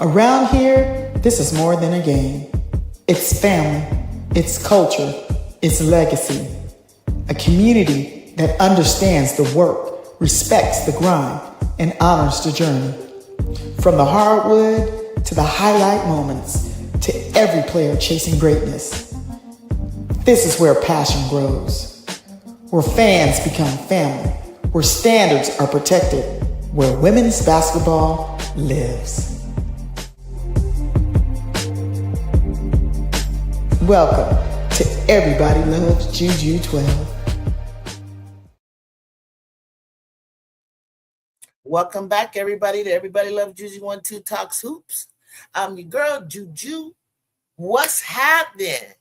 Around here, this is more than a game. It's family, it's culture, it's legacy. A community that understands the work, respects the grind, and honors the journey. From the hardwood to the highlight moments, to every player chasing greatness. This is where passion grows, where fans become family, where standards are protected, where women's basketball lives. Welcome to Everybody Loves JuJu 12. Welcome back, everybody, to Everybody Loves JuJu 12 Talks Hoops. I'm your girl, JuJu. What's happening?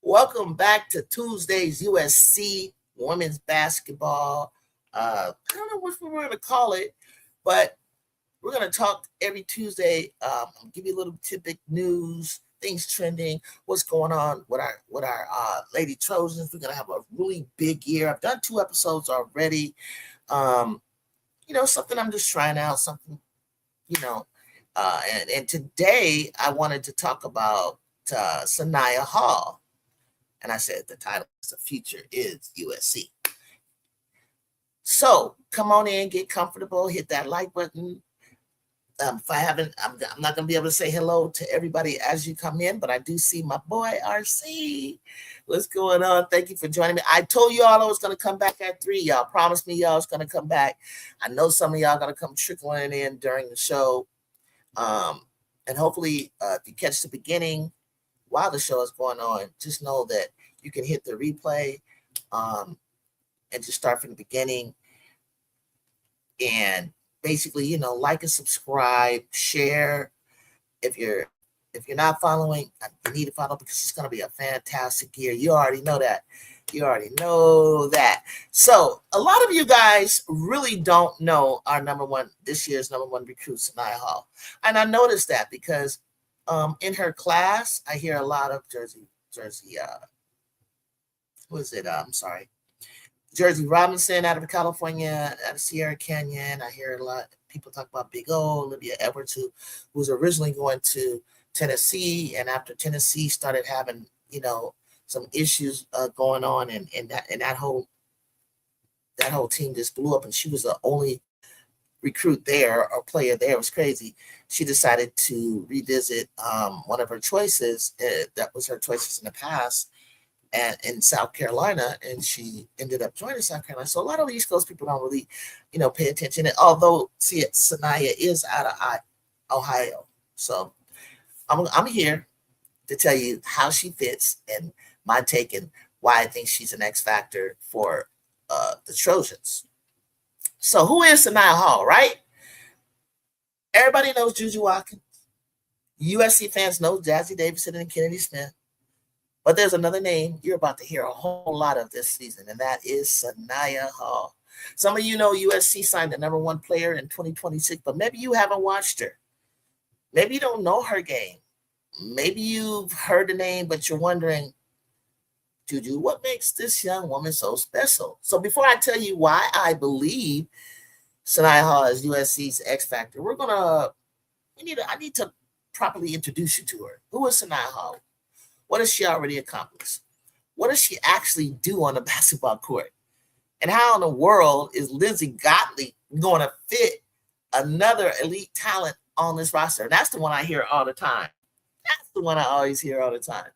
Welcome back to Tuesday's USC women's basketball. I don't know what we're going to call it, but we're going to talk every Tuesday. I'll give you a little tidbit news, things trending, what's going on with our Lady Trojans. We're going to have a really big year. I've done 2 episodes already. Something I'm just trying out, something, and today I wanted to talk about Saniyah Hall. And I said the title is The Future is USC. So come on in, get comfortable, hit that like button. If I haven't, I'm not going to be able to say hello to everybody as you come in, but I do see my boy, RC. What's going on? Thank you for joining me. I told you all I was going to come back at 3. Y'all promised me y'all was going to come back. I know some of y'all going to come trickling in during the show. And hopefully, if you catch the beginning while the show is going on, just know that you can hit the replay and just start from the beginning. And basically, like and subscribe, share. If you're not following, you need to follow because it's going to be a fantastic year. You already know that. So a lot of you guys really don't know our this year's number one recruit, Saniyah Hall. And I noticed that because in her class, I hear a lot of Jersey, Jersey Robinson out of California, out of Sierra Canyon. I hear a lot of people talk about Big O, Olivia Edwards, who was originally going to Tennessee, and after Tennessee started having, some issues going on, and that whole team just blew up, and she was the only recruit there or player there. It was crazy. She decided to revisit one of her choices. That was her choices in the past. And in South Carolina, and she ended up joining South Carolina. So a lot of East Coast people don't really, pay attention. And although, Saniyah is out of Ohio. So I'm here to tell you how she fits and my take and why I think she's an X factor for the Trojans. So who is Saniyah Hall, right? Everybody knows JuJu Watkins. USC fans know Jazzy Davidson and Kennedy Smith. But there's another name you're about to hear a whole lot of this season, and that is Saniyah Hall. Some of you know USC signed the number 1 player in 2026, but maybe you haven't watched her. Maybe you don't know her game. Maybe you've heard the name, but you're wondering, JuJu, what makes this young woman so special? So before I tell you why I believe Saniyah Hall is USC's X factor, I need to properly introduce you to her. Who is Saniyah Hall? What has she already accomplished? What does she actually do on the basketball court? And how in the world is Lindsay Gottlieb going to fit another elite talent on this roster? And that's the one I hear all the time. That's the one I always hear all the time.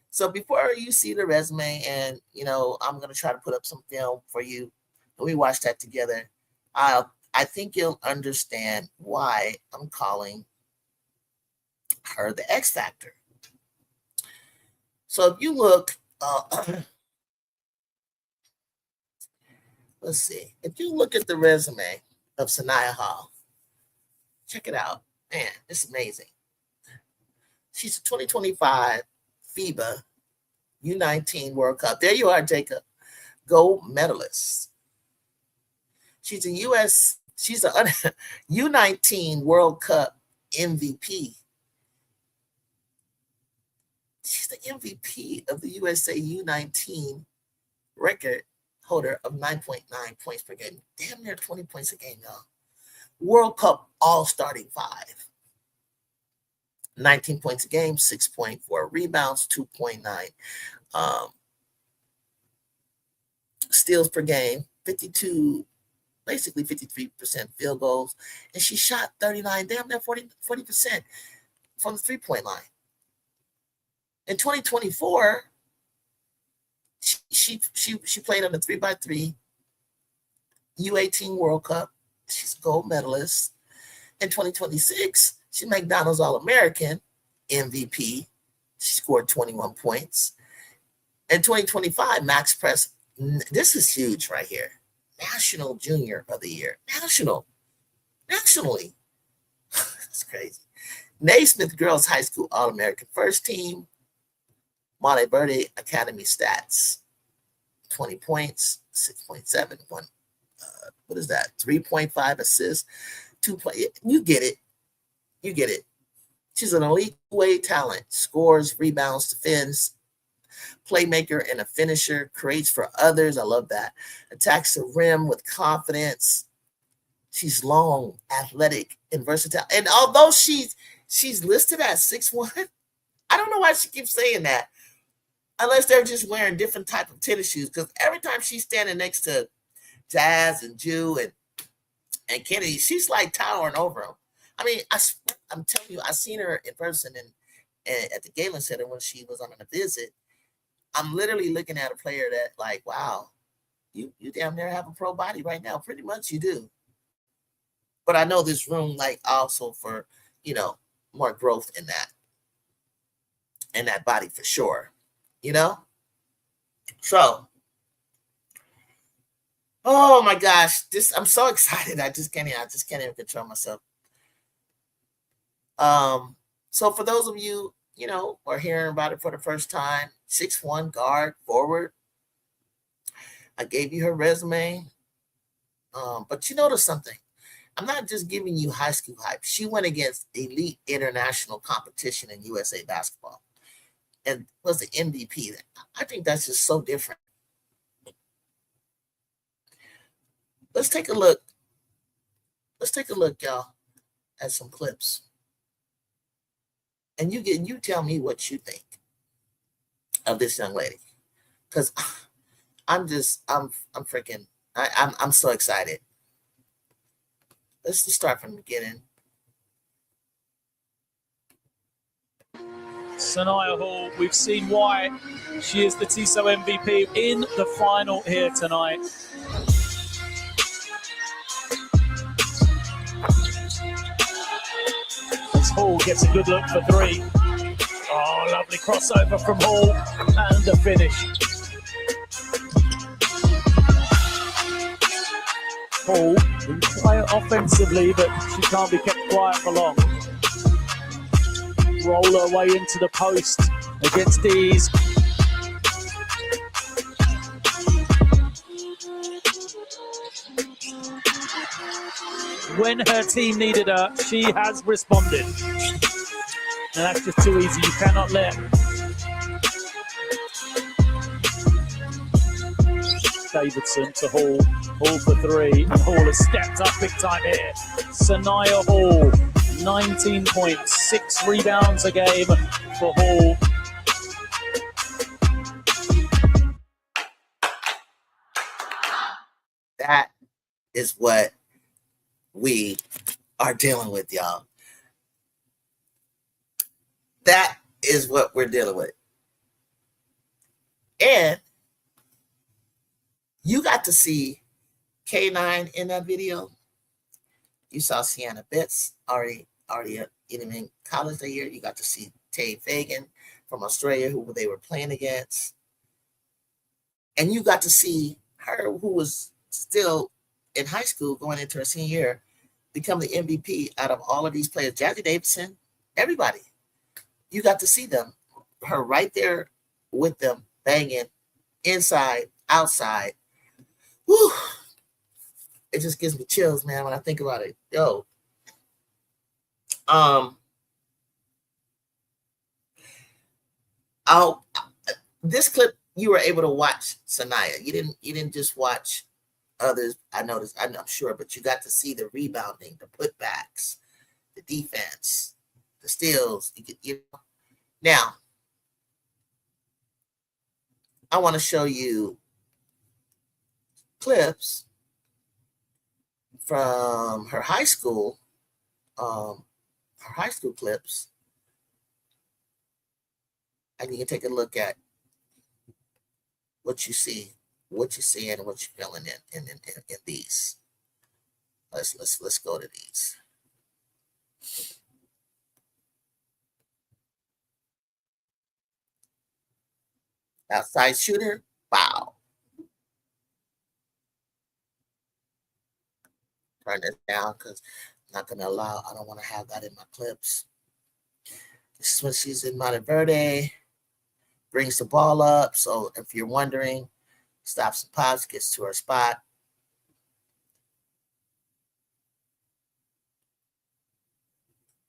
So before you see the resume, and, I'm going to try to put up some film for you, and we watch that together, I think you'll understand why I'm calling her the X Factor. So if you look, let's see. If you look at the resume of Saniyah Hall, check it out. Man, it's amazing. She's a 2025 FIBA U19 World Cup. There you are, Jacob. Gold medalist. She's a U19 World Cup MVP. She's the MVP of the USA U19 record holder of 9.9 points per game. Damn near 20 points a game, y'all. World Cup all-starting 5. 19 points a game, 6.4 rebounds, 2.9 steals per game, 52, basically 53% field goals, and she shot 39, damn near 40% from the 3-point line. In 2024, she played on the 3x3 U18 World Cup. She's a gold medalist. In 2026, she's McDonald's All-American MVP. She scored 21 points. In 2025, Max Press, this is huge right here. National Junior of the Year. Nationally. That's crazy. Naismith Girls High School All-American First Team. Monte Verde Academy stats. 20 points, 6.7, what is that? 3.5 assists, 2 play. You get it. You get it. She's an elite two-way talent. Scores, rebounds, defends, playmaker, and a finisher. Creates for others. I love that. Attacks the rim with confidence. She's long, athletic, and versatile. And although she's listed at 6'1", I don't know why she keeps saying that. Unless they're just wearing different type of tennis shoes. Because every time she's standing next to Jazz and Ju and Kennedy, she's like towering over them. I mean, I'm telling you, I seen her in person and at the Galen Center when she was on a visit. I'm literally looking at a player that, like, wow, you damn near have a pro body right now. Pretty much you do. But I know this room, like, also for, more growth in that body for sure. So, oh my gosh, I'm so excited. I just can't even control myself. So for those of you, are hearing about it for the first time, 6'1" guard, forward. I gave you her resume. But you notice something. I'm not just giving you high school hype. She went against elite international competition in USA basketball and was the MVP. I think that's just so different. Let's take a look. Y'all, at some clips. And you tell me what you think of this young lady. Because I'm so excited. Let's just start from the beginning. Saniyah Hall, we've seen why she is the TISO MVP in the final here tonight. As Hall gets a good look for three. Oh, lovely crossover from Hall and the finish. Hall being quiet offensively, but she can't be kept quiet for long. Roll her way into the post against Dees. When her team needed her, she has responded. And that's just too easy. You cannot let Davidson to Hall. Hall for three. And Hall has stepped up big time here. Saniyah Hall, 19 points, 6 rebounds a game for Hall. That is what we are dealing with, y'all. That is what we're dealing with. And you got to see K9 in that video. You saw Sienna Betts already in college that year. You got to see Tay Fagan from Australia, who they were playing against. And you got to see her, who was still in high school going into her senior year, become the MVP out of all of these players. Jazzy Davidson, everybody. You got to see them, her right there with them, banging, inside, outside. Whew. It just gives me chills, man, when I think about it. Yo. This clip, you were able to watch Saniyah. You didn't just watch others. I noticed, I'm sure, but you got to see the rebounding, the putbacks, the defense, the steals. Now, I want to show you clips from her high school clips, and you can take a look at what you see, and what you're feeling in these. Let's go to these. Outside shooter, wow. Turn this down because I'm not gonna allow. I don't want to have that in my clips. This is when she's in Monte Verde. Brings the ball up. So if you're wondering, stops and pops, gets to her spot.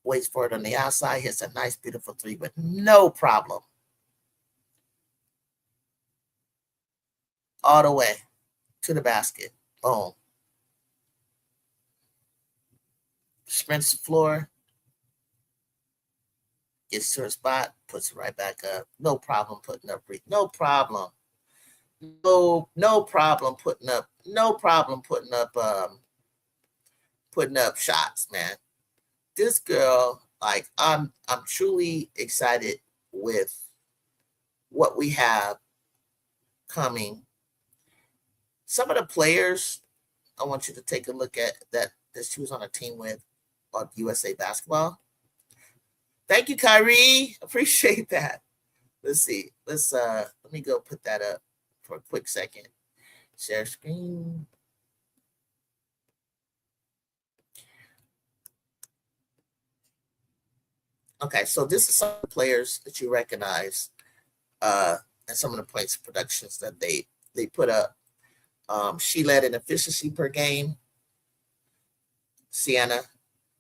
Waits for it on the outside, hits a nice, beautiful three, but no problem. All the way to the basket. Boom. Sprints the floor. Gets to her spot, puts it right back up. No problem putting up. No problem. No problem putting up. No problem putting up shots, man. This girl, like, I'm truly excited with what we have coming. Some of the players, I want you to take a look at that she was on a team with on USA Basketball. Thank you, Kyrie. Appreciate that. Let's see. Let me go put that up for a quick second. Share screen. Okay, so this is some of the players that you recognize, and some of the points of productions that they put up. She led in efficiency per game. Sienna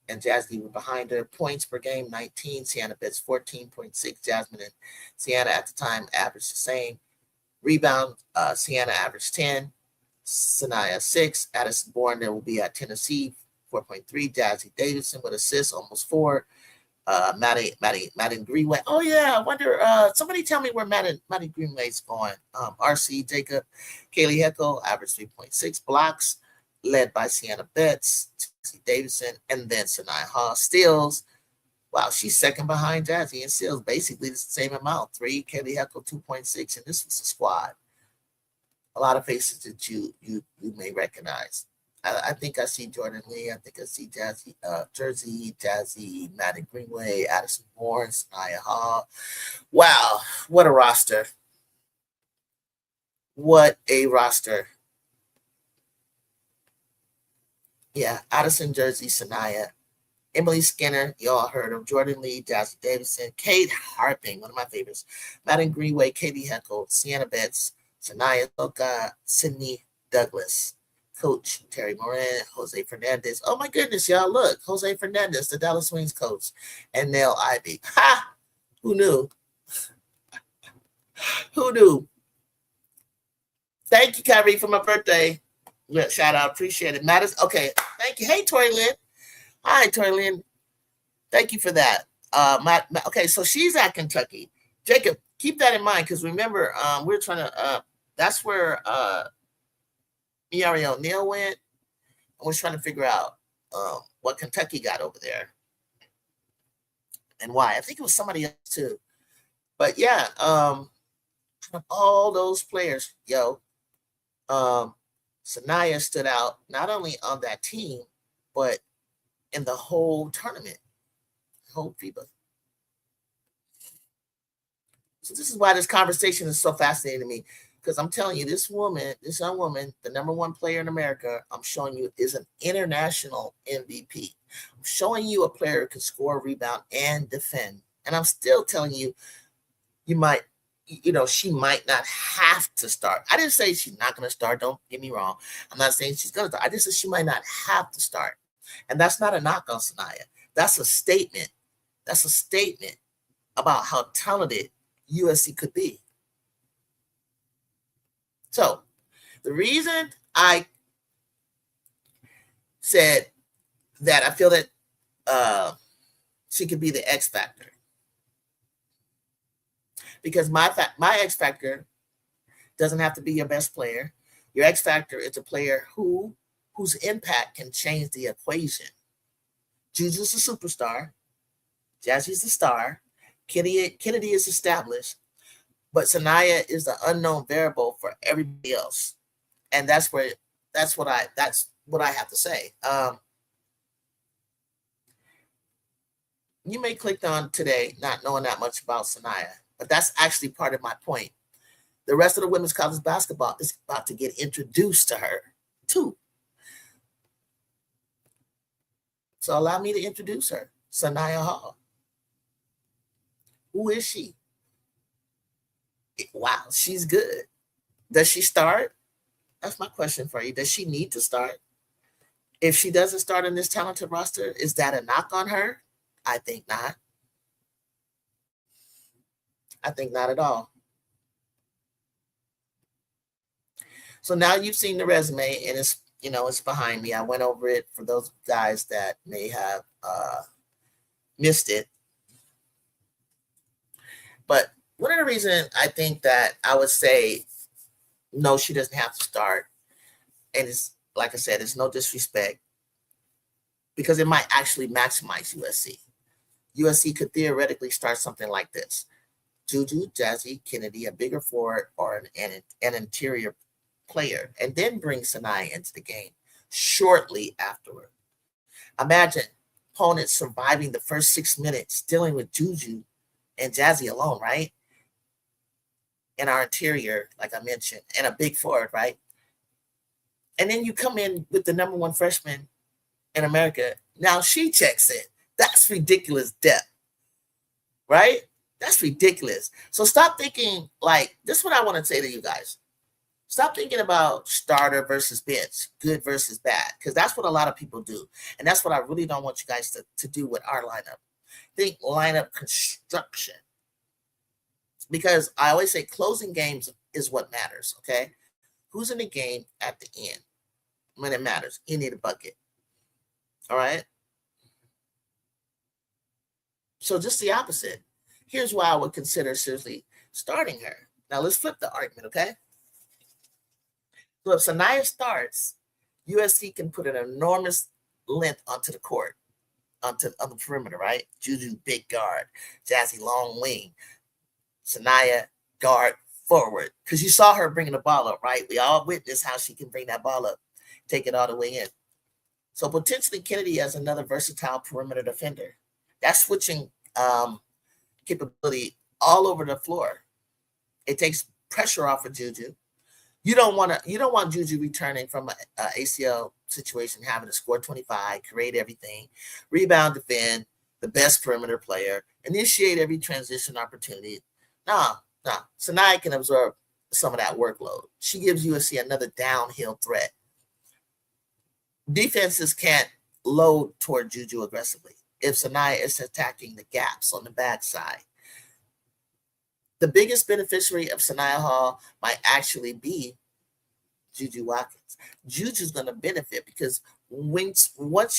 and Jazzy were behind her. Points per game, 19. Sienna Betts, 14.6. Jasmine and Sienna at the time averaged the same. Rebound, Sienna averaged 10. Saniyah, 6. Addison Bourne, there will be at Tennessee, 4.3. Jazzy Davidson with assists, almost 4. Madden Greenway. Oh, yeah, I wonder, somebody tell me where Madden Greenway's going. RC Jacob, Kaylee Heckel, averaged 3.6 blocks, led by Sienna Betts, Davidson, and then Saniyah Hall. Steals, wow, she's second behind Jazzy in steals, basically the same amount, 3. Kaylee Heckel, 2.6, and this was a squad. A lot of faces that you may recognize. I think I see Jordan Lee. I think I see Jazzy, Jersey, Jazzy, Madden Greenway, Addison Bourne, Saniyah Hall. Wow, what a roster. What a roster. Yeah, Addison, Jersey, Saniyah, Emily Skinner, you all heard of, Jordan Lee, Jazzy Davidson, Kate Harping, one of my favorites, Madden Greenway, Katie Heckel, Sienna Betts, Saniyah Soka, Sydney Douglas, Coach Terry Moran, Jose Fernandez. Oh my goodness, y'all, look, Jose Fernandez, the Dallas Wings coach, and Nell Ivy. Ha! Who knew? Who knew? Thank you, Kyrie, for my birthday. Shout out, appreciate it. Matters. Okay, thank you. Hey, Tori Lynn. Hi, Tori Lynn. Thank you for that. Okay, so she's at Kentucky. Jacob, keep that in mind because remember, we're trying to. That's where Miari O'Neal went. And we're trying to figure out what Kentucky got over there and why. I think it was somebody else too. But yeah, all those players, Saniyah stood out not only on that team, but in the whole tournament, whole FIBA. So this is why this conversation is so fascinating to me, because I'm telling you, this young woman, the number 1 player in America, I'm showing you is an international MVP. I'm showing you a player who can score, rebound, and defend. And I'm still telling you, she might not have to start. I didn't say she's not going to start. Don't get me wrong. I'm not saying she's going to start. I just said she might not have to start. And that's not a knock on Saniyah. That's a statement. That's a statement about how talented USC could be. So the reason I said that I feel that she could be the X factor. Because my X factor doesn't have to be your best player. Your X factor is a player whose impact can change the equation. JuJu's a superstar. Jazzy's the star. Kennedy is established. But Saniyah is the unknown variable for everybody else. And that's what I have to say. You may click on today not knowing that much about Saniyah, but that's actually part of my point. The rest of the women's college basketball is about to get introduced to her too. So allow me to introduce her, Saniyah Hall. Who is she? Wow, she's good. Does she start? That's my question for you. Does she need to start? If she doesn't start in this talented roster, is that a knock on her? I think not. I think not at all. So now you've seen the resume, and it's behind me. I went over it for those guys that may have missed it. But one of the reasons I think that I would say no, she doesn't have to start, and it's like I said, it's no disrespect, because it might actually maximize USC. USC could theoretically start something like this: JuJu, Jazzy, Kennedy, a bigger forward or an interior player, and then bring Saniyah into the game shortly afterward. Imagine opponents surviving the first 6 minutes dealing with JuJu and Jazzy alone, right? And our interior, like I mentioned, and a big forward, right? And then you come in with the number one freshman in America. Now she checks in. That's ridiculous depth, right? That's ridiculous. So stop thinking like, this is what I want to say to you guys. Stop thinking about starter versus bench, good versus bad, because that's what a lot of people do. And that's what I really don't want you guys to do with our lineup. Think lineup construction. Because I always say closing games is what matters, okay? Who's in the game at the end when it matters? You need a bucket, all right? So just the opposite. Here's why I would consider seriously starting her. Now let's flip the argument, okay? So if Saniyah starts, USC can put an enormous length onto the court, on the perimeter, right? JuJu, big guard. Jazzy, long wing. Saniyah, guard forward. Because you saw her bringing the ball up, right? We all witnessed how she can bring that ball up, take it all the way in. So potentially Kennedy as another versatile perimeter defender. That's switching capability all over the floor. It takes pressure off of JuJu. You don't want JuJu returning from an ACL situation, having to score 25, create everything, rebound, defend, the best perimeter player, initiate every transition opportunity. No. Saniyah can absorb some of that workload. She gives USC another downhill threat. Defenses can't load toward JuJu aggressively if Saniyah is attacking the gaps on the backside. The biggest beneficiary of Saniyah Hall might actually be JuJu Watkins. JuJu's going to benefit because once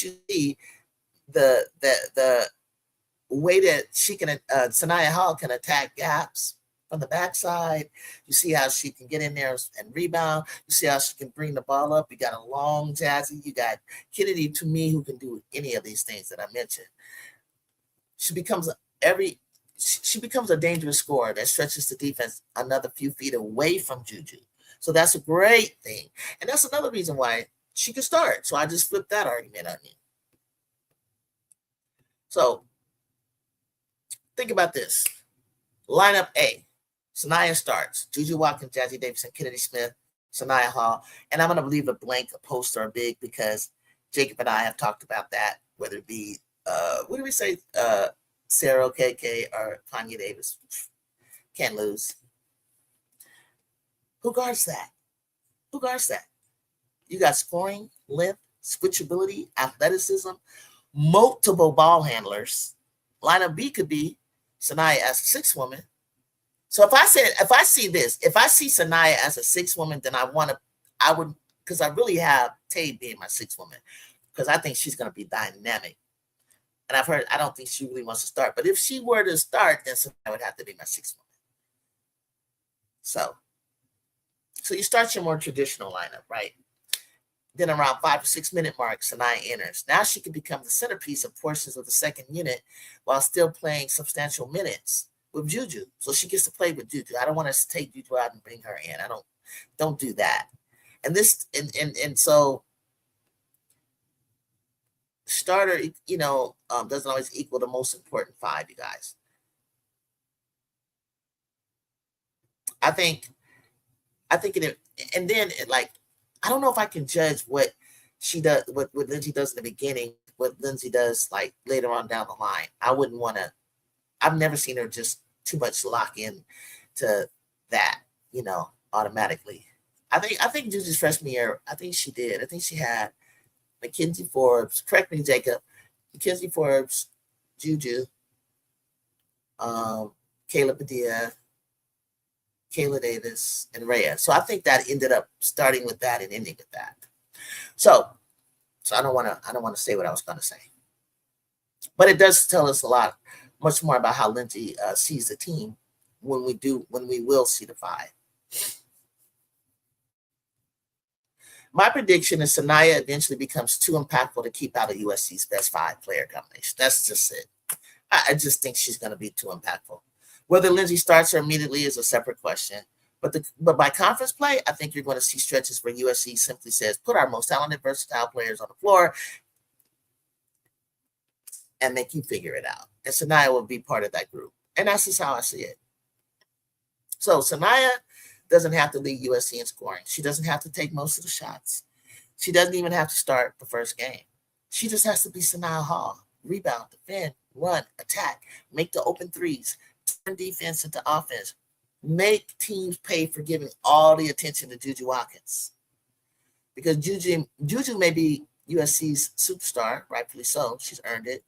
you see the way that she can, Saniyah Hall can attack gaps from the backside. You see how she can get in there and rebound. You see how she can bring the ball up. You got a long Jazzy. You got Kennedy, to me, who can do any of these things that I mentioned. She becomes a dangerous scorer that stretches the defense another few feet away from JuJu. So that's a great thing. And that's another reason why she could start. So I just flipped that argument on you. So think about this. Lineup A. Saniyah starts. JuJu Watkins, Jazzy Davidson, Kennedy Smith, Saniyah Hall. And I'm going to leave a blank, a post or a big, because Jacob and I have talked about that, whether it be, what do we say, Sarah KK or Kanye Davis. Can't lose. Who guards that? You got scoring, length, switchability, athleticism, multiple ball handlers. Lineup B could be Saniyah as a sixth woman. So if I see Saniyah as a sixth woman, then I would, because I really have Tay being my sixth woman, because I think she's going to be dynamic. And I've heard, I don't think she really wants to start. But if she were to start, then Saniyah would have to be my 6th woman. So you start your more traditional lineup, right? Then around 5 or 6 minute mark, Saniyah enters. Now she can become the centerpiece of portions of the second unit while still playing substantial minutes with JuJu. So she gets to play with JuJu. I don't want to take JuJu out and bring her in. I don't do that. And so starter, doesn't always equal the most important 5, you guys. I think it, and then like, I don't know if I can judge what she does, what Lindsay does in the beginning, what Lindsay does like later on down the line. I wouldn't want to. I've never seen her just too much lock in to that, automatically. I think JuJu's freshman year, I think she did. I think she had Mackenzie Forbes. Correct me, Jacob. Mackenzie Forbes, JuJu, Kayla Padilla, Kayla Davis, and Rhea. So I think that ended up starting with that and ending with that. So I don't want to say what I was going to say, but it does tell us much more about how Lindsay sees the team when we will see the 5. My prediction is Saniyah eventually becomes too impactful to keep out of USC's best 5 player combination. That's just it. I just think she's going to be too impactful. Whether Lindsay starts her immediately is a separate question. But by conference play, I think you're going to see stretches where USC simply says, put our most talented, versatile players on the floor and make you figure it out. And Saniyah will be part of that group. And that's just how I see it. So Saniyah doesn't have to lead USC in scoring. She doesn't have to take most of the shots. She doesn't even have to start the first game. She just has to be Saniyah Hall. Rebound, defend, run, attack, make the open threes, turn defense into offense, make teams pay for giving all the attention to JuJu Watkins. Because JuJu may be USC's superstar, rightfully so. She's earned it.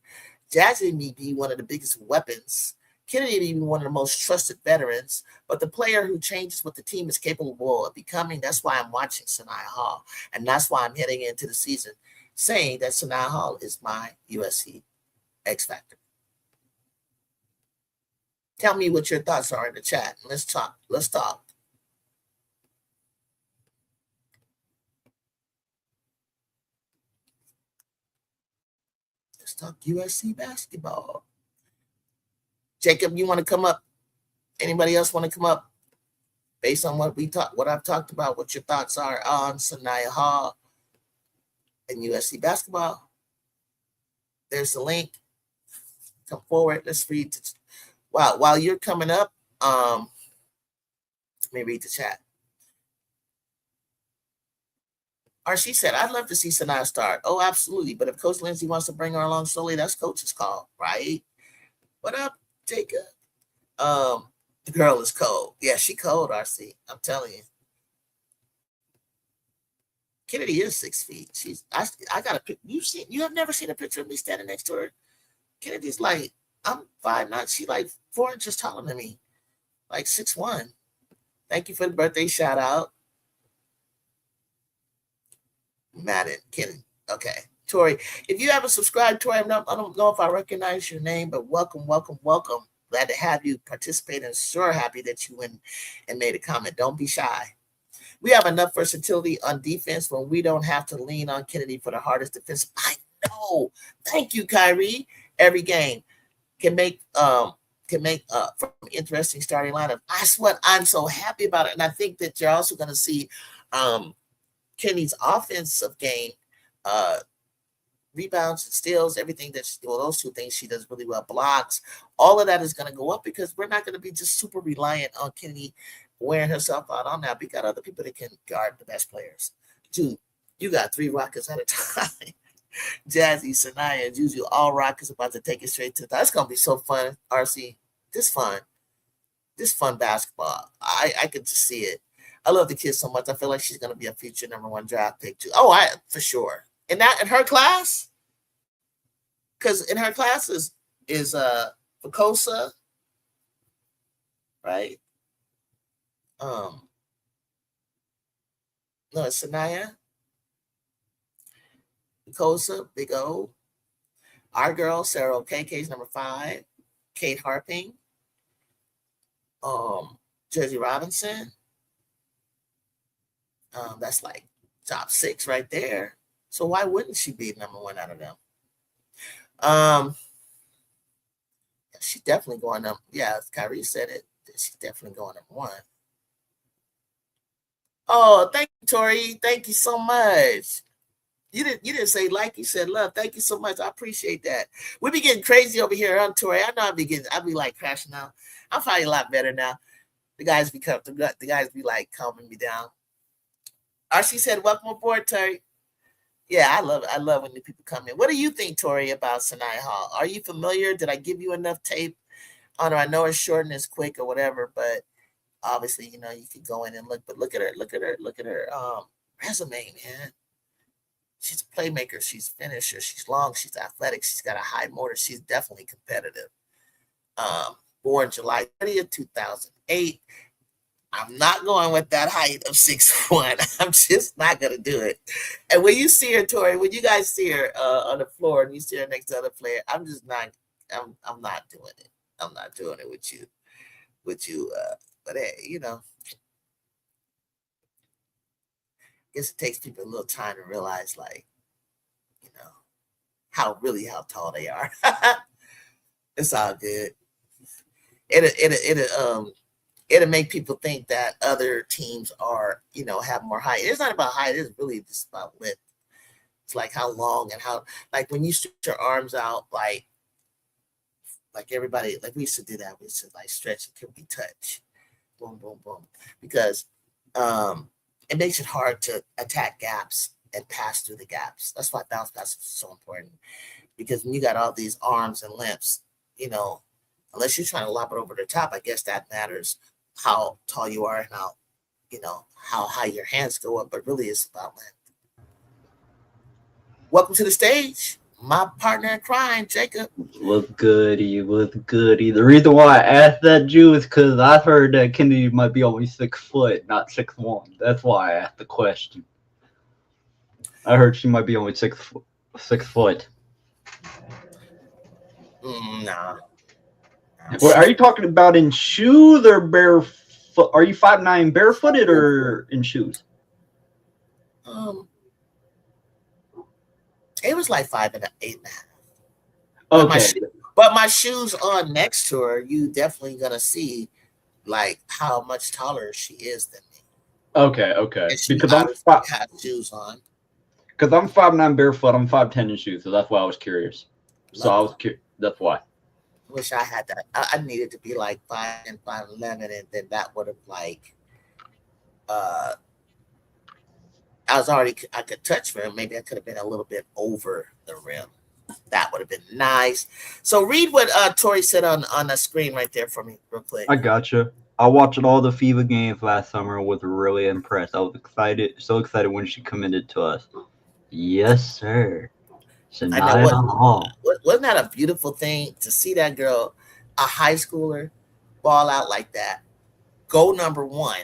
Jazzy may be one of the biggest weapons. Kennedy may be one of the most trusted veterans. But the player who changes what the team is capable of becoming, that's why I'm watching Saniyah Hall. And that's why I'm heading into the season saying that Saniyah Hall is my USC X Factor. Tell me what your thoughts are in the chat. Let's talk. Let's talk. Let's talk USC basketball. Jacob, you want to come up? Anybody else want to come up? Based on what I've talked about, what your thoughts are on Saniyah Hall and USC basketball. There's the link. Come forward. Let's read. While you're coming up, let me read the chat. RC said, I'd love to see Saniyah start. Oh, absolutely. But if Coach Lindsay wants to bring her along slowly, that's Coach's call, right? What up, Jacob? The girl is cold. Yeah, she cold, RC. I'm telling you. Kennedy is 6 feet. I got a picture. You have never seen a picture of me standing next to her? Kennedy's like, I'm 5'9". She's like 4 inches taller than me. Like 6'1". Thank you for the birthday shout out. Madden, Kenny. Okay. Tori, if you haven't subscribed, Tori, I don't know if I recognize your name, but welcome. Glad to have you participate and sure happy that you went and made a comment. Don't be shy. We have enough versatility on defense when we don't have to lean on Kennedy for the hardest defense. I know. Thank you, Kyrie. Every game can make from interesting starting lineup. That's what I'm so happy about it. And I think that you're also going to see Kenny's offensive game, rebounds and steals, everything those 2 things she does really well, blocks, all of that is going to go up because we're not going to be just super reliant on Kenny wearing herself out on that. We got other people that can guard the best players. Dude, you got 3 Rockets at a time. Jazzy, Saniyah, and JuJu, all Rockets about to take it straight to the top. It's going to be so fun, RC. This fun basketball. I can just see it. I love the kid so much. I feel like she's going to be a future #1 draft pick too. Oh, for sure. In her class, because in her class is Facosa, right? No, it's Saniyah, Facosa, Big O, Our girl, Sarah OKK's number 5. Kate Harping. Jazzy Robinson. That's like top 6 right there. So why wouldn't she be number 1 out of them? She's definitely going up. Yeah, Kyrie said it. She's definitely going number 1. Oh, thank you, Tori. Thank you so much. You didn't say like, you said love. Thank you so much. I appreciate that. We be getting crazy over here on Tori. I know I'd be like crashing out. I'm probably a lot better now. The guys be like calming me down. RC said, welcome aboard, Tori. Yeah, I love it. I love when the people come in. What do you think, Tori, about Saniyah Hall? Are you familiar? Did I give you enough tape on her? I know it's short and it's quick or whatever, but obviously, you could go in and look. But look at her resume, man. She's a playmaker. She's a finisher. She's long. She's athletic. She's got a high motor. She's definitely competitive. Born July 30th, 2008. I'm not going with that height of 6'1". I'm just not going to do it. And when you see her, Tori, when you guys see her on the floor and you see her next to other player, I'm not doing it. I'm not doing it with you. But hey, I guess it takes people a little time to realize, like, how tall they are. It's all good. It'll make people think that other teams are, have more height. It's not about height. It's really just about width. It's like how long and how, like when you stretch your arms out, like everybody, like we used to do that. We used to like stretch and could be touch. Boom, boom, boom. Because it makes it hard to attack gaps and pass through the gaps. That's why bounce passes is so important. Because when you got all these arms and limbs, unless you're trying to lob it over the top, I guess that matters how tall you are and how high your hands go up, but really it's about length. Welcome to the stage, my partner in crime, Jacob. What's goody? The reason why I asked that, Jew, is because I've heard that Kennedy might be only 6 foot, not 6'1". That's why I asked the question. I heard she might be only 6 foot. Nah. Well, are you talking about in shoes or barefoot? Are you 5'9" barefooted or in shoes? It was like 5 and 8.5. Okay. But my shoes on next to her, you definitely gonna see like how much taller she is than me. Okay. Because I'm have shoes on. Because I'm 5'9" barefoot, I'm 5'10" in shoes, so that's why I was curious. That's why. Wish I had that. I needed to be like 5 and 5'11", and then that would have like, I could touch rim. Maybe I could have been a little bit over the rim. That would have been nice. So read what Tori said on the screen right there for me real quick. I gotcha. I watched all the FIBA games last summer and was really impressed. I was so excited when she committed to us. Yes, sir. Saniyah Hall. Wasn't that a beautiful thing to see that girl, a high schooler, ball out like that, go number 1,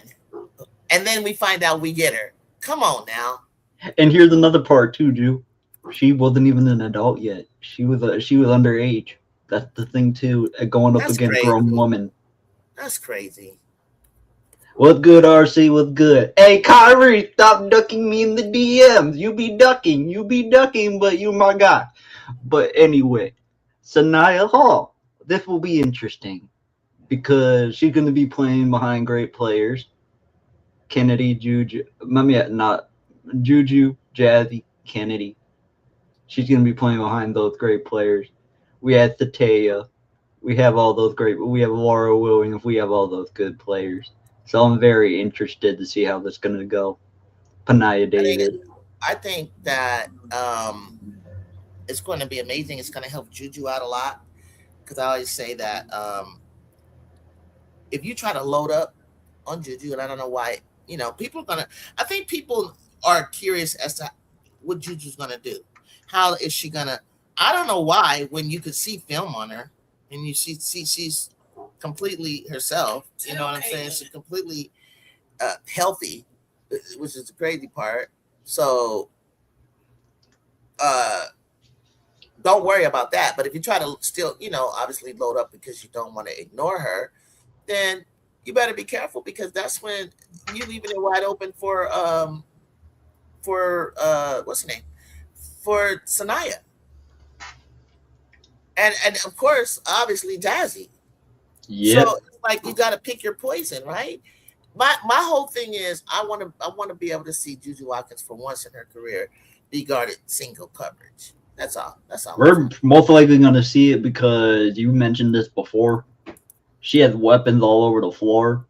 and then we find out we get her. Come on now. And here's another part too, Ju. She wasn't even an adult yet. She was underage. That's the thing too. Going up against a grown woman. That's crazy. What's good, RC? What's good? Hey, Kyrie, stop ducking me in the DMs. You be ducking, but you my guy. But anyway, Saniyah Hall. This will be interesting because she's going to be playing behind great players. Kennedy, JuJu, Jazzy, Kennedy. She's going to be playing behind those great players. We had Sataya. We have Laura Williams. We have all those good players. So I'm very interested to see how this is going to go. Panaya David. I think that it's going to be amazing. It's going to help JuJu out a lot because I always say that if you try to load up on JuJu, and I don't know why, people are going to – I think people are curious as to what JuJu's going to do. How is she going to – I don't know why when you could see film on her and you see she's – completely herself, you know what I'm saying? She's completely healthy, which is the crazy part. So, don't worry about that. But if you try to still, obviously load up because you don't want to ignore her, then you better be careful, because that's when you leaving it wide open for what's her name? For Saniyah. And of course, obviously Jazzy. Yep. So it's like you gotta pick your poison, right? My whole thing is I want to be able to see JuJu Watkins for once in her career be guarded single coverage. That's all. We're most likely going to see it because you mentioned this before. She has weapons all over the floor.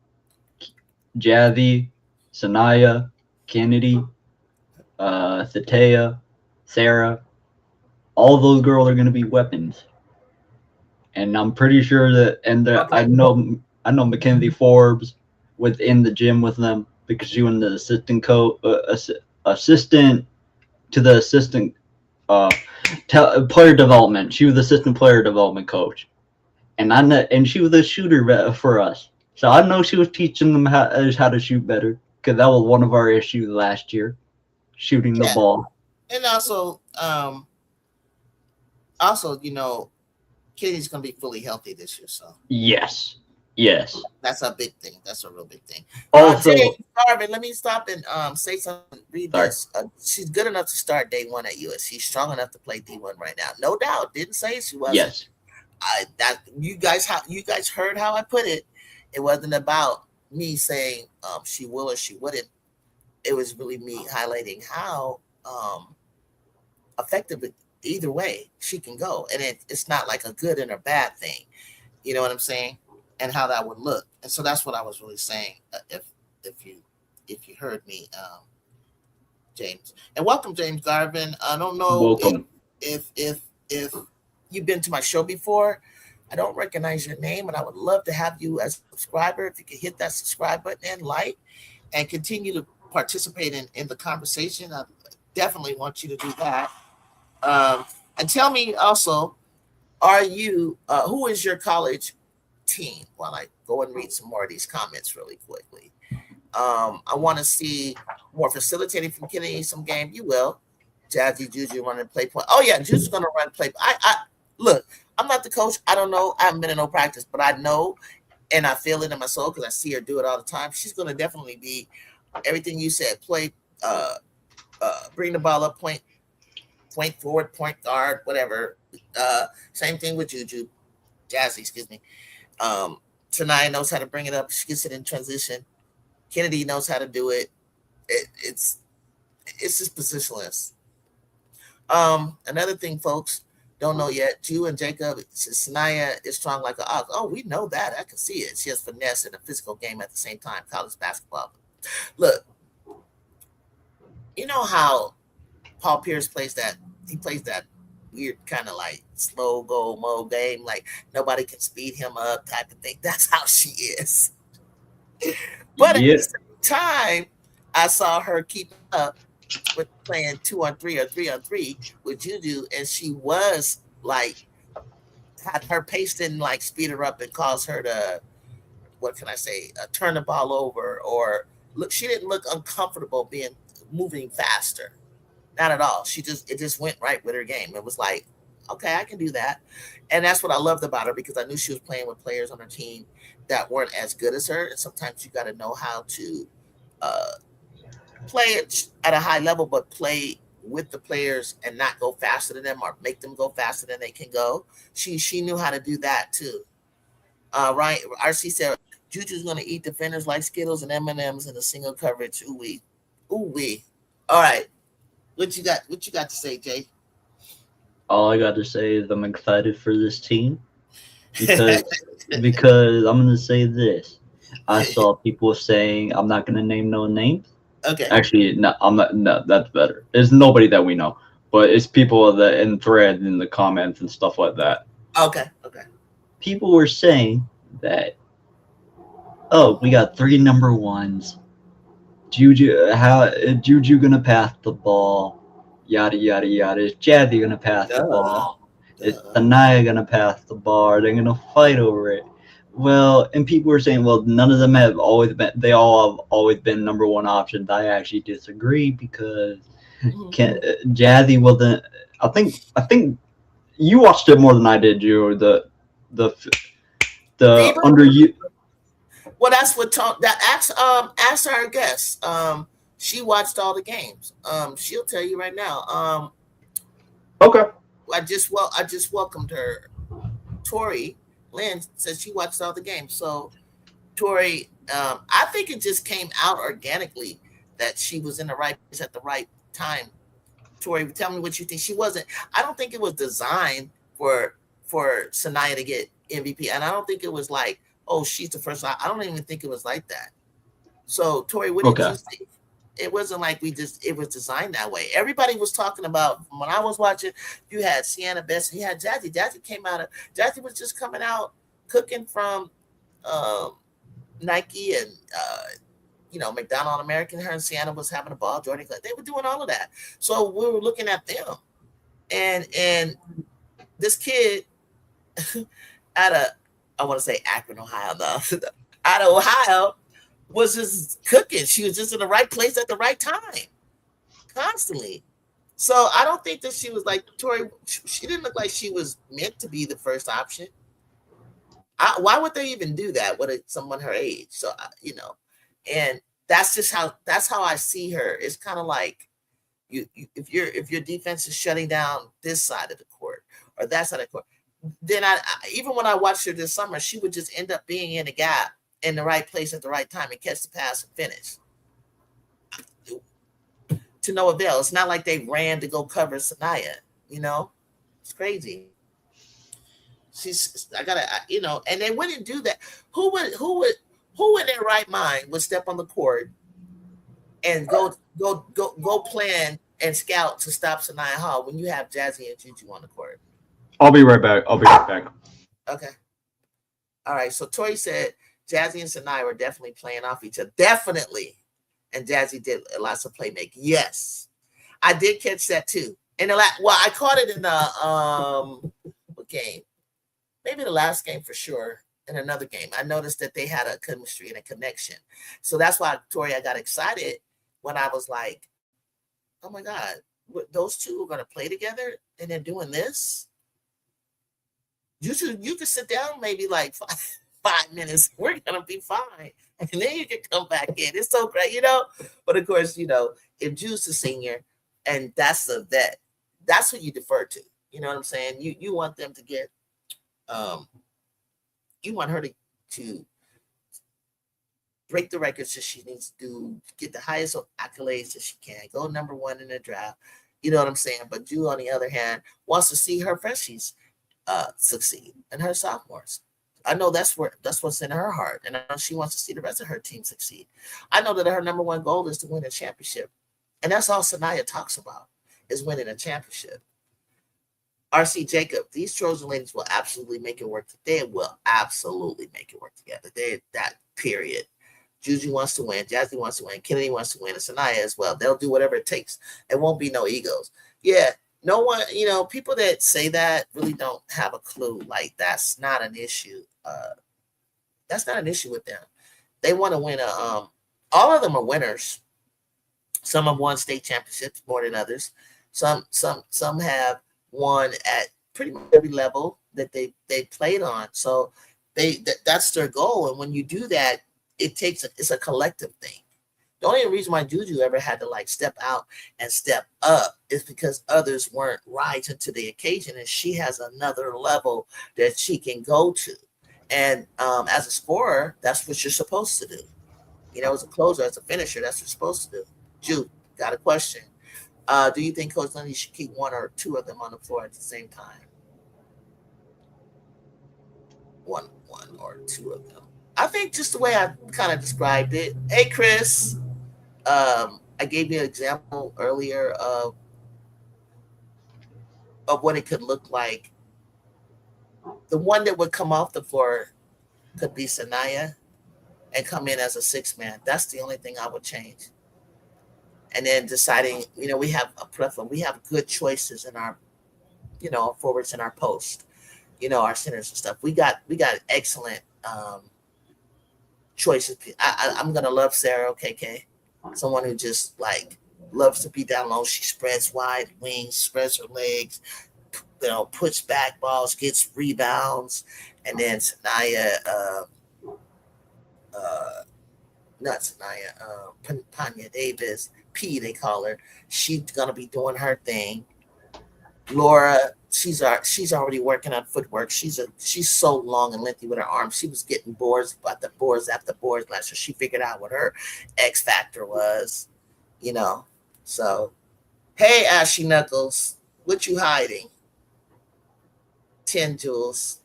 Jazzy, Saniyah, Kennedy, Satea, Sarah. All those girls are going to be weapons. And I'm pretty sure that, I know Mackenzie Forbes was in the gym with them because she was the assistant to the assistant player development. She was assistant player development coach, and she was a shooter for us. So I know she was teaching them how to shoot better, because that was one of our issues last year, shooting the ball. And also, Kennedy's going to be fully healthy this year. So yes, that's a big thing. That's a real big thing. Also, Marvin, let me stop and say something. Read this. She's good enough to start day one at USC. She's strong enough to play D1 right now. No doubt. Didn't say she wasn't. Yes. You guys heard how I put it. It wasn't about me saying she will or she wouldn't. It was really me highlighting how effective either way she can go, and it's not like a good and a bad thing. You know what I'm saying? And how that would look. And so that's what I was really saying. If you heard me, James, and welcome, James Garvin. I don't know if you've been to my show before. I don't recognize your name, and I would love to have you as a subscriber. If you could hit that subscribe button and like, and continue to participate in the conversation, I definitely want you to do that. And tell me also, are you who is your college team? While I go and read some more of these comments really quickly. I want to see more facilitating from Kennedy some game. You will. Jazzy, JuJu running play point. Oh yeah, JuJu's gonna run play. I look, I'm not the coach. I don't know. I haven't been in no practice, but I know and I feel it in my soul because I see her do it all the time. She's gonna definitely be everything you said. Play, bring the ball up, point forward, point guard, whatever. Same thing with JuJu. Jazzy, excuse me. Saniyah knows how to bring it up. She gets it in transition. Kennedy knows how to do it. It's just positionless. Another thing, folks don't know yet. Ju and Jacob. Saniyah is strong like an ox. Oh, we know that. I can see it. She has finesse and a physical game at the same time. College basketball. Look, you know how Paul Pierce plays that? He plays that weird kind of like slow go mo game, like nobody can speed him up type of thing. That's how she is. But at the same time, I saw her keep up with playing 2-on-3 or 3-on-3 with JuJu, and she was like, had her pace didn't like speed her up and cause her to, what can I say, turn the ball over, or look, she didn't look uncomfortable moving faster. Not at all. It just went right with her game. It was like, okay, I can do that. And that's what I loved about her, because I knew she was playing with players on her team that weren't as good as her. And sometimes you got to know how to play it at a high level, but play with the players and not go faster than them or make them go faster than they can go. She knew how to do that too. Right. RC said, JuJu's going to eat defenders like Skittles and M&Ms in a single coverage. Ooh wee. All right. What you got to say, Jay? All I got to say is I'm excited for this team because I'm going to say this. I saw people saying, I'm not going to name no names. Okay. Actually, no, I'm not. No, that's better. It's nobody that we know, but it's people that in threads in the comments and stuff like that. Okay. People were saying that, oh, we got 3 number ones. JuJu gonna pass the ball? Yada yada yada. Is Jazzy gonna pass the ball? Is Saniyah gonna pass the ball? Are they gonna fight over it? Well, and people were saying, well, none of them have always been. They all have always been number one options. I actually disagree because Jazzy wasn't. I think you watched it more than I did. You the FIBA? under you. Well, that's what ask our guest. She watched all the games. She'll tell you right now. Okay. I just welcomed her. Tori Lynn said she watched all the games. So Tori, I think it just came out organically that she was in the right place at the right time. Tori, tell me what you think. She wasn't. I don't think it was designed for Saniyah to get MVP, and I don't think it was like, oh, she's the first. I don't even think it was like that. So Tori, what did you think? It wasn't like it was designed that way. Everybody was talking about, when I was watching, you had Sienna Best, you had Jazzy. Jazzy was just coming out cooking from Nike and McDonald American. Her and Sienna was having a ball. Jordan, they were doing all of that. So we were looking at them, and this kid out of, I want to say Akron, Ohio, though, out of Ohio, was just cooking. She was just in the right place at the right time, constantly. So I don't think that she was like Tori. She didn't look like she was meant to be the first option. Why would they even do that with someone her age? So and that's how I see her. It's kind of like if your defense is shutting down this side of the court or that side of the court, then I even when I watched her this summer, she would just end up being in a gap in the right place at the right time and catch the pass and finish. To no avail. It's not like they ran to go cover Saniyah. It's crazy. And they wouldn't do that. Who in their right mind would step on the court and go plan and scout to stop Saniyah Hall when you have Jazzy and JuJu on the court? I'll be right back. Okay. All right. So Tori said Jazzy and Saniyah were definitely playing off each other. Definitely. And Jazzy did lots of playmaking. Yes. I did catch that too. I caught it in the what game? Maybe the last game for sure. In another game, I noticed that they had a chemistry and a connection. So that's why, Tori, I got excited when I was like, oh my God, those two are going to play together and they're doing this? You could sit down maybe like 5 minutes. We're going to be fine. And then you can come back in. It's so great, But of course, if Juice is senior and that's a vet, that's what you defer to. You know what I'm saying? You want them to get, you want her to break the records that she needs to do, get the highest accolades that she can, go number 1 in the draft. You know what I'm saying? But Ju, on the other hand, wants to see her freshies succeed and her sophomores. I know that's what's in her heart, and I know she wants to see the rest of her team succeed. I know that her number 1 goal is to win a championship, and that's all Saniyah talks about, is winning a championship. RC Jacob, these Trojan ladies will absolutely make it work. They will absolutely make it work together. That period. JuJu wants to win. Jazzy wants to win. Kennedy wants to win. And Saniyah as well. They'll do whatever it takes. It won't be no egos. Yeah, no one, people that say that really don't have a clue. Like, that's not an issue. That's not an issue with them. They want to win all of them are winners. Some have won state championships more than others. Some have won at pretty much every level that they played on. So that's their goal. And when you do that, it's a collective thing. The only reason why JuJu ever had to step out and step up is because others weren't rising to the occasion, and she has another level that she can go to. And as a scorer, that's what you're supposed to do. As a closer, as a finisher, that's what you're supposed to do. Ju, got a question. Do you think Coach Lindsay should keep 1 or 2 of them on the floor at the same time? One or 2 of them. I think just the way I kind of described it. Hey, Chris. I gave you an example earlier of what it could look like. The one that would come off the floor could be Saniyah and come in as a 6-man. That's the only thing I would change. And then deciding, we have a preference. We have good choices in our, forwards in our post, our centers and stuff. We got excellent choices. I'm going to love Sarah, KK. Someone who just loves to be down low. She spreads wide wings, spreads her legs, puts back balls, gets rebounds, and then Saniyah, not Saniyah, Panya Davis, P they call her. She's gonna be doing her thing. Laura, she's already working on footwork. She's so long and lengthy with her arms. She was getting boards after boards after boards last year. She figured out what her X factor was, So, hey, Ashley Knuckles, what you hiding? 10 Jules.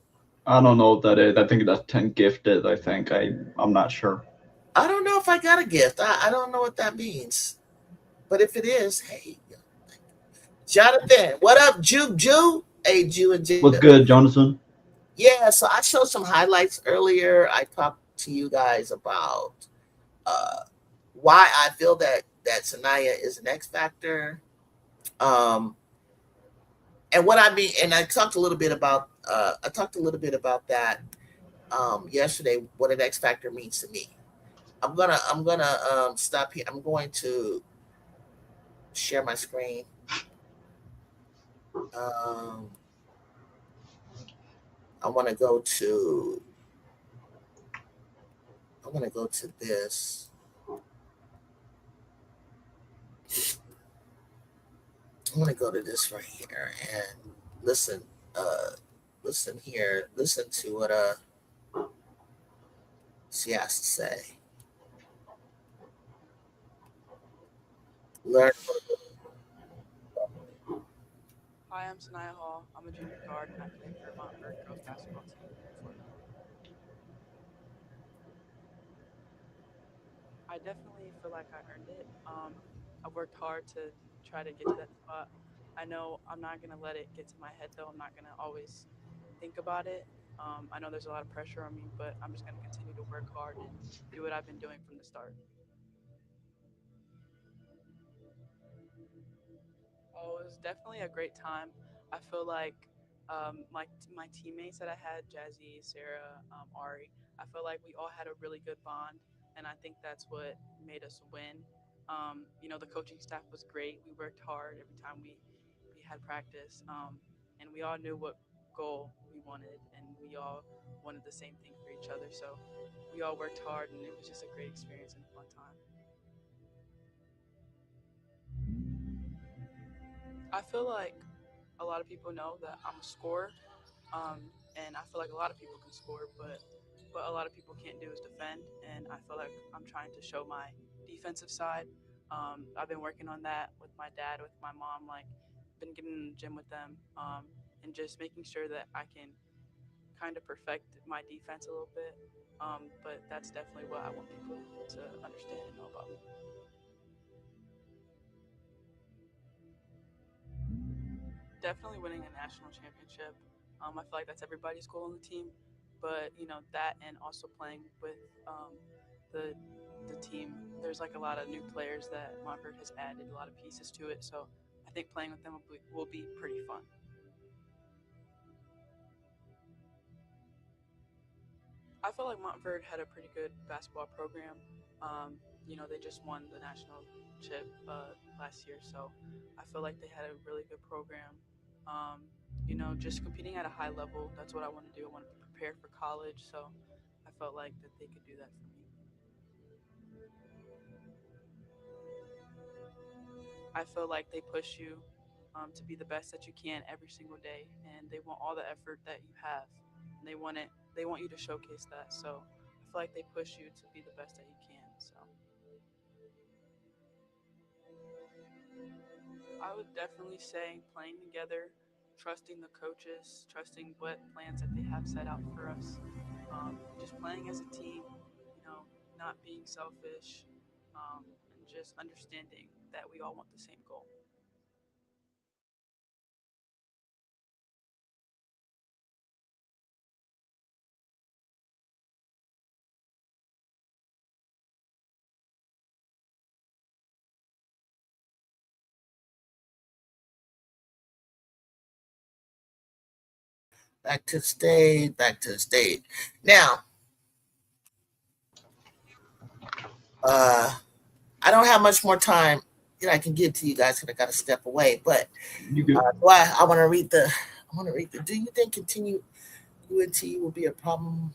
I don't know what that is. I think that's 10 gifted. I think I'm not sure. I don't know if I got a gift. I don't know what that means. But if it is, hey, Jonathan, what up, JuJu? Hey, Ju and Ju. What's good, Jonathan? Yeah, so I showed some highlights earlier. I talked to you guys about why I feel that Saniyah is an X factor. And what I mean, and I talked a little bit about that yesterday. What an X factor means to me. I'm gonna stop here. I'm going to share my screen. I want to go to this. I'm going to go to this right here and listen here. Listen to what she has to say. Learn. Hi, I'm Saniyah Hall. I'm a junior guard and I play for Montford girls basketball team in Florida. I definitely feel like I earned it. I worked hard to try to get to that spot. I know I'm not going to let it get to my head, though. I'm not going to always think about it. I know there's a lot of pressure on me, but I'm just going to continue to work hard and do what I've been doing from the start. Oh, it was definitely a great time. I feel like my teammates that I had, Jazzy, Sarah, Ari, I feel like we all had a really good bond, and I think that's what made us win. The coaching staff was great. We worked hard every time we had practice, and we all knew what goal we wanted, and we all wanted the same thing for each other. So we all worked hard, and it was just a great experience and a fun time. I feel like a lot of people know that I'm a scorer, and I feel like a lot of people can score, but what a lot of people can't do is defend. And I feel like I'm trying to show my defensive side. I've been working on that with my dad, with my mom, like been getting in the gym with them, and just making sure that I can kind of perfect my defense a little bit. But that's definitely what I want people to understand and know about me. Definitely winning a national championship. I feel like that's everybody's goal on the team, but that and also playing with the the team. There's like a lot of new players that Montford has added, a lot of pieces to it. So I think playing with them will be pretty fun. I feel like Montford had a pretty good basketball program. They just won the national chip last year, so I feel like they had a really good program. Just competing at a high level. That's what I want to do. I want to be prepared for college, so I felt like that they could do that for me. I feel like they push you to be the best that you can every single day, and they want all the effort that you have, and they want it. They want you to showcase that. So I feel like they push you to be the best that you can. So I would definitely say playing together, trusting the coaches, trusting what plans that they have set out for us, just playing as a team. Not being selfish, and just understanding that we all want the same goal. Back to the stage. Back to the stage. Now, I don't have much more time I can give to you guys because I got to step away. But You good? I want to read the I want to read. Do you think continue UNT will be a problem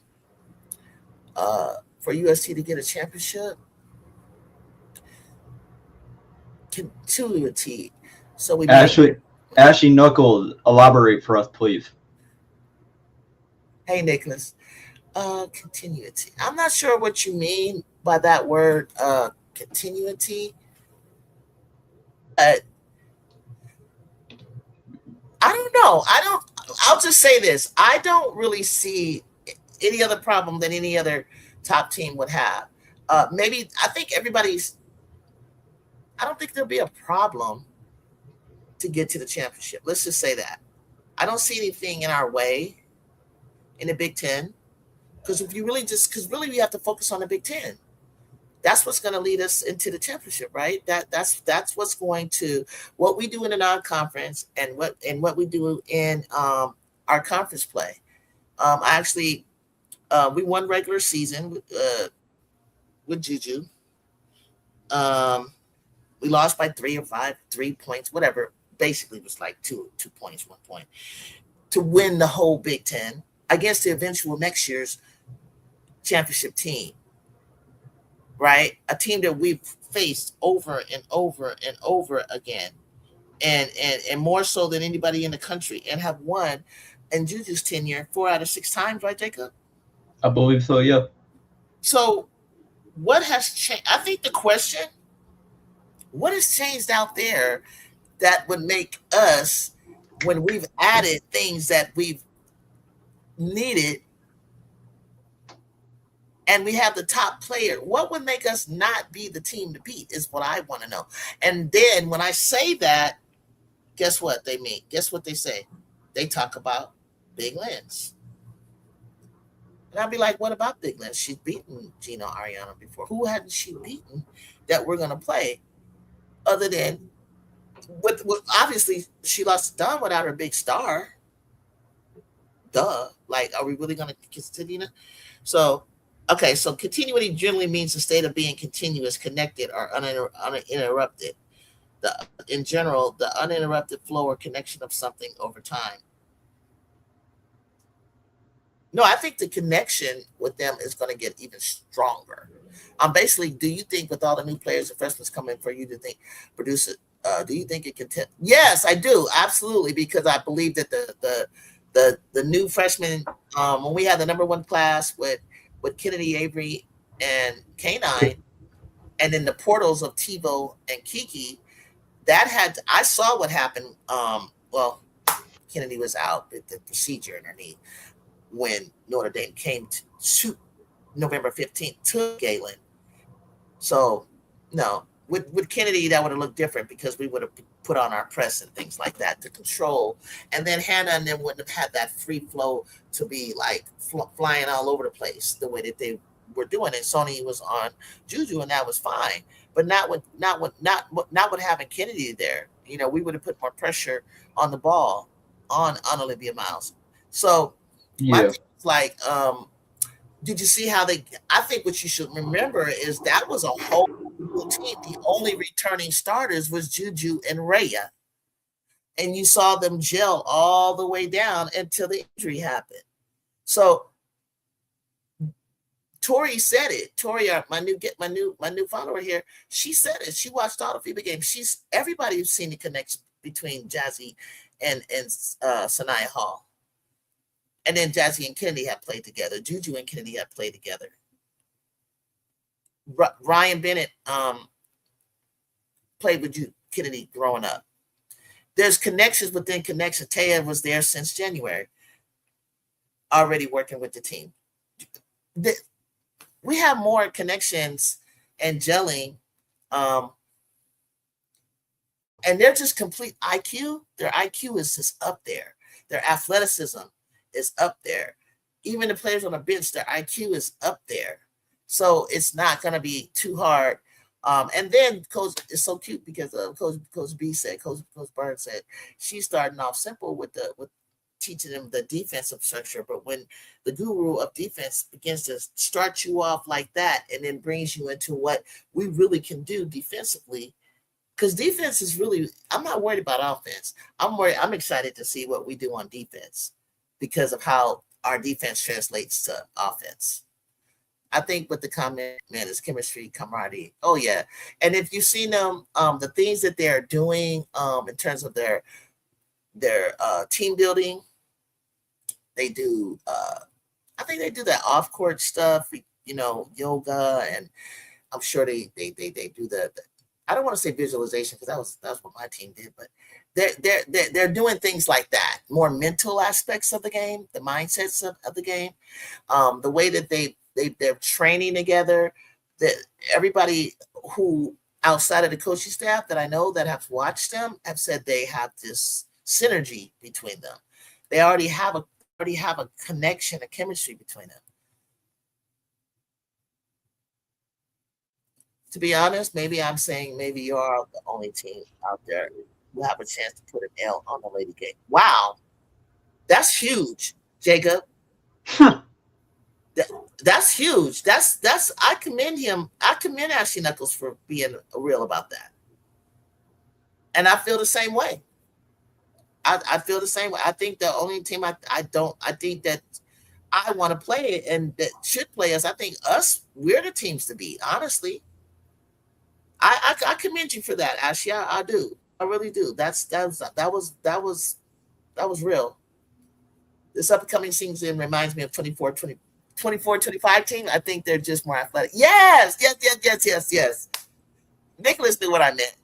for UST to get a championship? Continuity. So we might. Ashley Knuckles, elaborate for us, please. Hey, Nicholas. Continuity. I'm not sure what you mean by that word, continuity. I don't know. I'll just say this. I don't really see any other problem than any other top team would have. Maybe I think I don't think there'll be a problem to get to the championship. Let's just say that. I don't see anything in our way in the Big Ten. Because really we have to focus on the Big Ten. That's what's going to lead us into the championship, right? That's what's going to what we do in the non-conference and what we do in our conference play. We won regular season with JuJu. We lost by 3 points, whatever. Basically, it was like 2 points, 1 point to win the whole Big Ten against the eventual next year's championship team. Right? A team that we've faced over and over and over again. And more so than anybody in the country, and have won in JuJu's tenure 4 out of 6 times, right, Jacob? I believe so, yeah. So what has changed? I think the question, what has changed out there that would make us, when we've added things that we've needed, and we have the top player, what would make us not be the team to beat is what I want to know. And then when I say that, guess what they mean? Guess what they say? They talk about Big Lens. And I'll be like, what about Big Lens? She's beaten Gina Ariana before. Who hadn't she beaten that we're going to play other than, with obviously, she lost to Dawn without her big star. Duh. Like, are we really going to continue? So, okay, so continuity generally means the state of being continuous, connected, or uninterrupted. In general, the uninterrupted flow or connection of something over time. No, I think the connection with them is going to get even stronger. Basically, do you think with all the new players and freshmen coming for you to produce it? Do you think it can? Yes, I do, absolutely, because I believe that the new freshmen, when we had the number 1 class with Kennedy, Avery, and K9, and then the portals of TiVo and Kiki, I saw what happened. Well, Kennedy was out with the procedure in her knee when Notre Dame came to November 15th to Galen. So, no, with Kennedy, that would have looked different because we would have put on our press and things like that to control. And then Hannah and them wouldn't have had that free flow to be like flying all over the place the way that they were doing it. Sony was on JuJu, and that was fine. But not with having Kennedy there. You know, we would have put more pressure on the ball on Olivia Miles. So my thing is like, did you see how I think what you should remember is that was a whole team. The only returning starters was JuJu and Raya. And you saw them gel all the way down until the injury happened. So Tori said it. Tori, my new follower here, she said it. She watched all the FIBA games. Everybody's seen the connection between Jazzy and Saniyah Hall. And then Jazzy and Kennedy have played together. JuJu and Kennedy have played together. Ryan Bennett played with Kennedy growing up. There's connections within connections. Taya was there since January, already working with the team. We have more connections and gelling, and they're just complete IQ. Their IQ is just up there. Their athleticism is up there. Even the players on the bench, their IQ is up there. So it's not going to be too hard. And then Coach is so cute because Coach B said, Coach Bird said, she's starting off simple with teaching them the defensive structure. But when the guru of defense begins to start you off like that and then brings you into what we really can do defensively, because defense is really, I'm not worried about offense. I'm excited to see what we do on defense because of how our defense translates to offense. I think what the comment, man, is chemistry, camaraderie. Oh yeah. And if you've seen them, the things that they're doing in terms of their team building, they do I think they do that off-court stuff, yoga, and I'm sure they do the I don't want to say visualization because that's what my team did, but they're doing things like that, more mental aspects of the game, the mindsets of the game, the way that they're training together. That everybody who outside of the coaching staff that I know that have watched them have said they have this synergy between them. They already have a connection, a chemistry between them. To be honest, maybe I'm saying maybe you are the only team out there who have a chance to put an L on the Lady game. Wow, that's huge, Jacob. That's huge. That's I commend him. I commend Ashley Knuckles for being real about that. And I feel the same way. I feel the same way. I think the only team I think that I want to play and that should play us, I think we're the teams to beat, honestly. I commend you for that, Ashley. I do. I really do. That was real. This upcoming season reminds me of 24-25 team. I think they're just more athletic. Yes. Nicholas knew what I meant.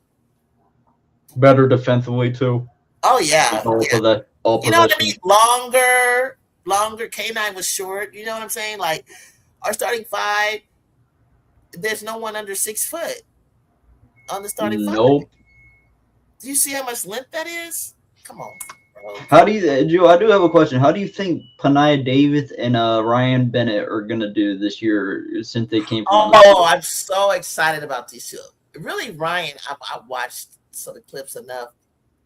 Better defensively too. Oh yeah. All what I mean? Longer. K9 was short. You know what I'm saying? Like our starting five, there's no one under 6 foot on the starting five. Nope. Do you see how much length that is? Come on, bro. How do you, Joe? I do have a question. How do you think Panaya Davis and Ryan Bennett are gonna do this year since they came from? I'm so excited about these two. Really, Ryan, I watched some of the clips enough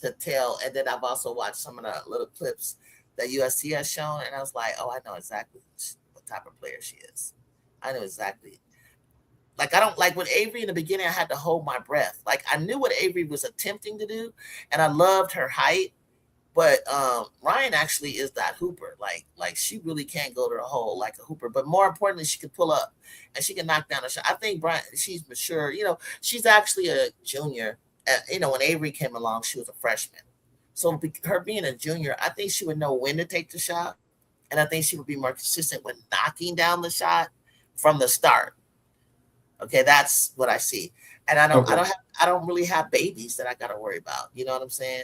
to tell, and then I've also watched some of the little clips that USC has shown, and I was like, oh, I know exactly what type of player she is. I know exactly. Like, I don't like with Avery in the beginning, I had to hold my breath. Like, I knew what Avery was attempting to do, and I loved her height. But Ryan actually is that hooper. Like she really can go to the hole like a hooper. But more importantly, she can pull up and she can knock down a shot. I think she's mature. She's actually a junior. When Avery came along, she was a freshman. So her being a junior, I think she would know when to take the shot, and I think she would be more consistent with knocking down the shot from the start. Okay, that's what I see. And I don't really have babies that I got to worry about. You know what I'm saying?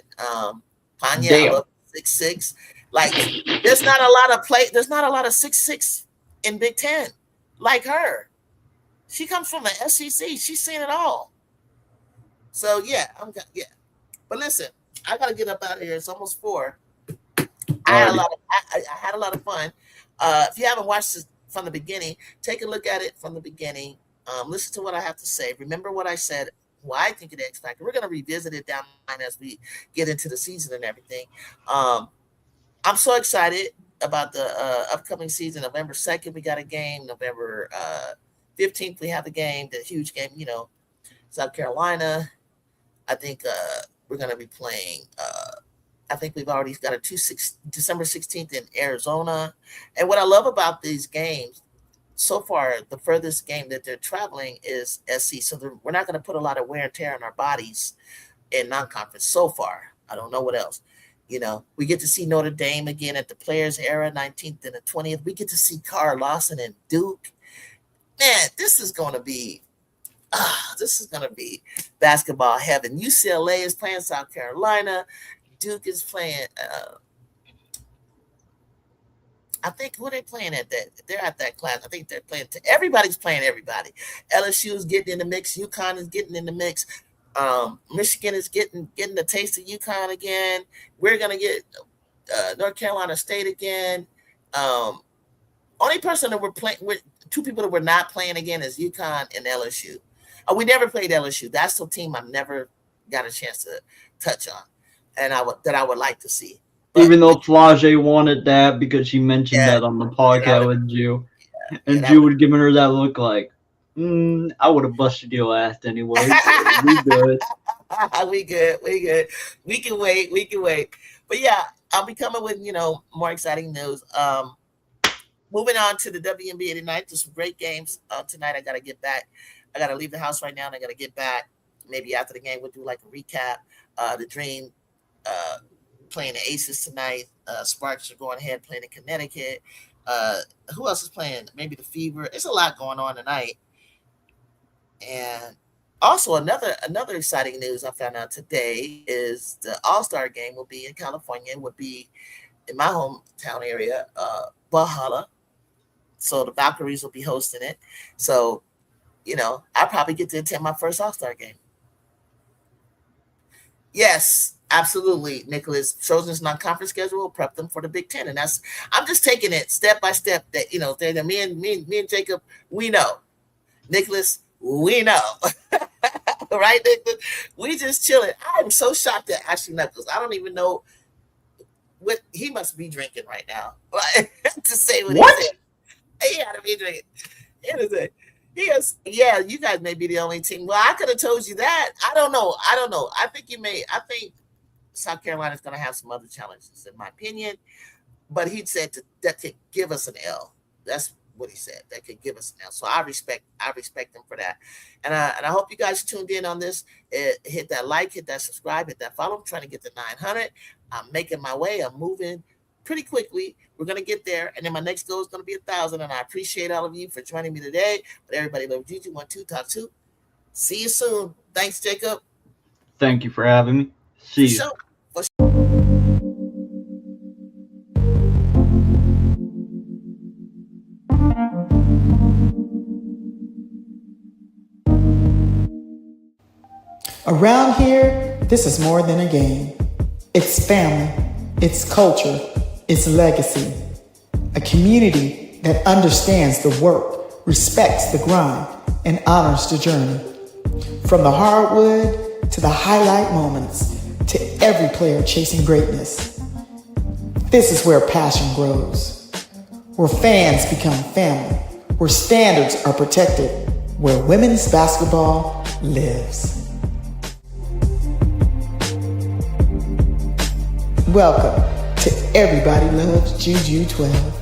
Panya, 6'6". Like there's not a lot of 6'6" in Big Ten like her. She comes from the SEC. She's seen it all. So yeah. But listen, I gotta get up out of here. It's almost 4. I had a lot of fun. If you haven't watched this from the beginning, take a look at it from the beginning. Listen to what I have to say. Remember what I said. Why I think of the X Factor. We're going to revisit it down the line as we get into the season and everything. I'm so excited about the upcoming season. November 2nd, we got a game. November 15th, we have a game, the huge game, South Carolina. I think we're going to be playing. I think we've already got December 16th in Arizona. And what I love about these games, so far, the furthest game that they're traveling is SC. So we're not going to put a lot of wear and tear on our bodies in non-conference so far. I don't know what else. We get to see Notre Dame again at the Players Era, 19th and the 20th. We get to see Carl Lawson and Duke. Man, this is going to be basketball heaven. UCLA is playing South Carolina. Duke is playing I think who are they playing at that? They're at that class. I think they're playing. Everybody's playing everybody. LSU is getting in the mix. UConn is getting in the mix. Michigan is getting the taste of UConn again. We're gonna get North Carolina State again. Only person that we're playing with, 2 people that we're not playing again is UConn and LSU. We never played LSU. That's the team I've never got a chance to touch on, and I would like to see. But, even though Flage wanted that because she mentioned that on the podcast with Ju. And Ju would giving her that look like, I would have busted your ass anyway. So we good. We good. We can wait. But yeah, I'll be coming with, more exciting news. Moving on to the WNBA tonight. There's some great games tonight. I got to get back. I got to leave the house right now, and I got to get back. Maybe after the game, we'll do like a recap. The Dream playing the Aces tonight. Sparks are going ahead playing in Connecticut. Who else is playing? Maybe the Fever. There's a lot going on tonight. And also another exciting news I found out today is the All-Star game will be in California. It would be in my hometown area, Valhalla. So the Valkyries will be hosting it. So, I probably get to attend my first All-Star game. Yes, absolutely, Nicholas. Trojan's non-conference schedule will prep them for the Big Ten. And I'm just taking it step by step that, me and Jacob, we know. Nicholas, we know. Right, Nicholas? We just chilling. I'm so shocked at Ashley Knuckles. I don't even know what he must be drinking right now. To say what he said. He had to be drinking. Yeah, you guys may be the only team. Well, I could have told you that. I don't know. I think South Carolina's going to have some other challenges, in my opinion. But he said that could give us an L. That's what he said. That could give us an L. So I respect him for that. And I hope you guys tuned in on this. Hit that like, hit that subscribe, hit that follow. I'm trying to get to 900. I'm making my way. I'm moving pretty quickly. We're going to get there. And then my next goal is going to be 1,000. And I appreciate all of you for joining me today. But everybody love JuJu. 1, 2, talk 2. See you soon. Thanks, Jacob. Thank you for having me. See you. Around here, this is more than a game. It's family, it's culture, it's legacy. A community that understands the work, respects the grind, and honors the journey. From the hardwood to the highlight moments, to every player chasing greatness. This is where passion grows, where fans become family, where standards are protected, where women's basketball lives. Welcome to Everybody Loves JuJu 12.